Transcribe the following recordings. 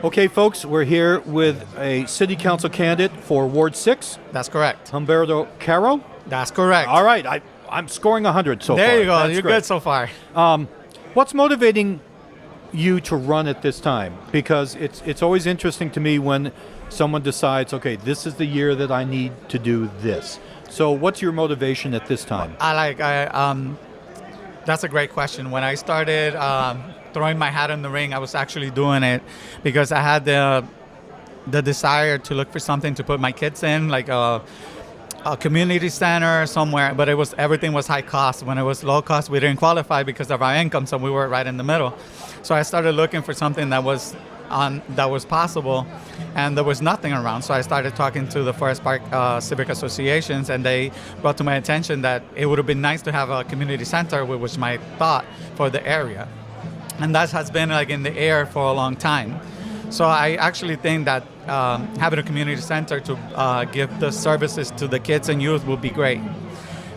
Okay, folks, we're here with a city council candidate for Ward 6, That's correct. Humberto Caro. That's correct. All right, I'm scoring 100 so far. There you go. That's You're great. good so far. What's motivating you to run at this time? Because it's always interesting to me when someone decides, okay, this is the year that I need to do this. So what's your motivation at this time? That's a great question. When I started throwing my hat in the ring, I was actually doing it because I had the desire to look for something to put my kids in, like a community center somewhere, but everything was high cost. When it was low cost, we didn't qualify because of our income, so we were right in the middle. So I started looking for something that was possible, and there was nothing around. So I started talking to the Forest Park civic associations, and they brought to my attention that it would have been nice to have a community center, which was my thought for the area. And that has been like in the air for a long time. So I actually think that having a community center to give the services to the kids and youth would be great.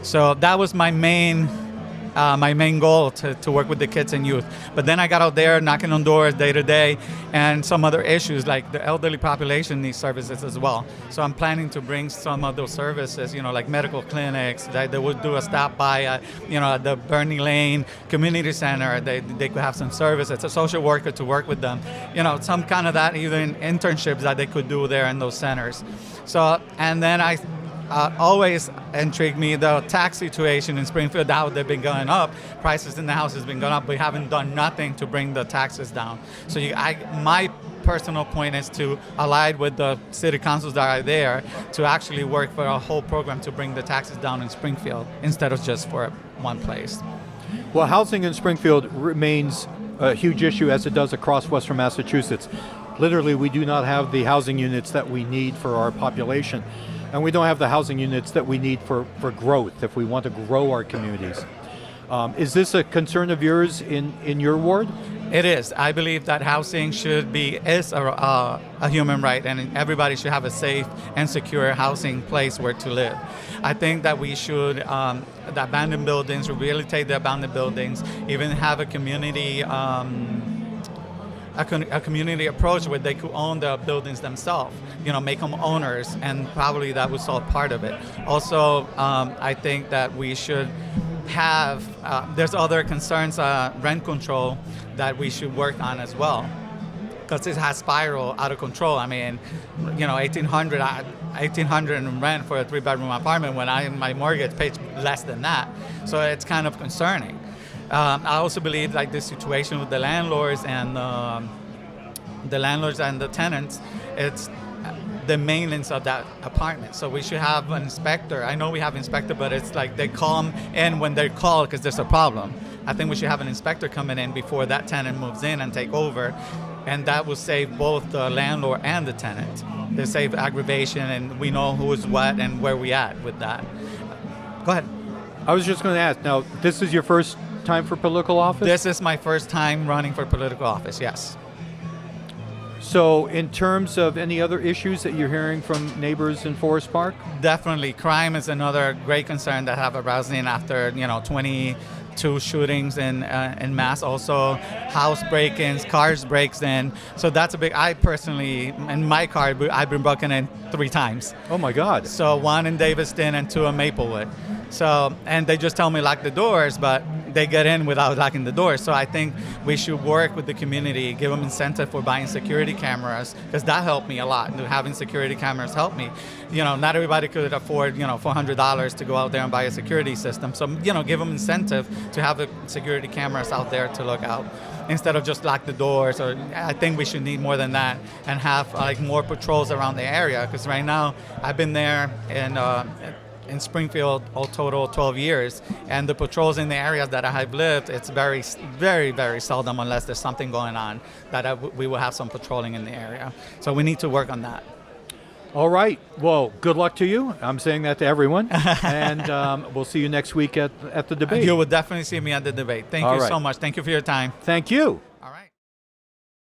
So that was my main goal, to work with the kids and youth. But then I got out there knocking on doors day to day, and some other issues like the elderly population needs services as well. So I'm planning to bring some of those services, like medical clinics, that they would do a stop by, at the Bernie Lane Community Center. They could have some services, a social worker to work with them, some kind of that, even internships that they could do there in those centers. So, and then I always intrigued me the tax situation in Springfield. How they've been going up. Prices in the house has been going up. We haven't done nothing to bring the taxes down. So my personal point is to ally with the city councils that are there to actually work for a whole program to bring the taxes down in Springfield instead of just for one place. Well, housing in Springfield remains a huge issue, as it does across Western Massachusetts. Literally, we do not have the housing units that we need for our population. And we don't have the housing units that we need for growth if we want to grow our communities. Is this a concern of yours in your ward? It is. I believe that housing is a human right, and everybody should have a safe and secure housing place where to live. I think that we should, the abandoned buildings, rehabilitate the abandoned buildings, even have a community a community approach where they could own the buildings themselves, make them owners, and probably that would solve part of it. Also, I think that we should have, there's other concerns, rent control, that we should work on as well, because it has spiraled out of control. I mean, $1,800 in rent for a 3-bedroom apartment when my mortgage paid less than that. So it's kind of concerning. I also believe like this situation with the landlords and the tenants, it's the maintenance of that apartment. So we should have an inspector. I know we have inspector, but it's like they come in when they're called because there's a problem. I think we should have an inspector coming in before that tenant moves in and take over, and that will save both the landlord and the tenant. They save aggravation, and we know who's what and where we at with that. Go ahead. I was just going to ask, now, this is your first time for political office? This is my first time running for political office, yes. So in terms of any other issues that you're hearing from neighbors in Forest Park? Definitely. Crime is another great concern that have arisen after 22 shootings in mass. Also house break-ins, cars breaks in. So that's a big, I personally, in my car, I've been broken in 3 times. Oh my God. So 1 in Daviston and 2 in Maplewood. So, and they just tell me lock the doors, but they get in without locking the doors. So I think we should work with the community, give them incentive for buying security cameras, because that helped me a lot. Having security cameras helped me. Not everybody could afford, $400 to go out there and buy a security system. So, give them incentive to have the security cameras out there to look out instead of just lock the doors. Or I think we should need more than that and have more patrols around the area, because right now I've been there in Springfield all total 12 years, and the patrols in the areas that I have lived, it's very, very, very seldom, unless there's something going on, that we will have some patrolling in the area. So we need to work on that. All right. Well, good luck to you. I'm saying that to everyone. And we'll see you next week at the debate. You will definitely see me at the debate. Thank you so much. Thank you for your time. Thank you.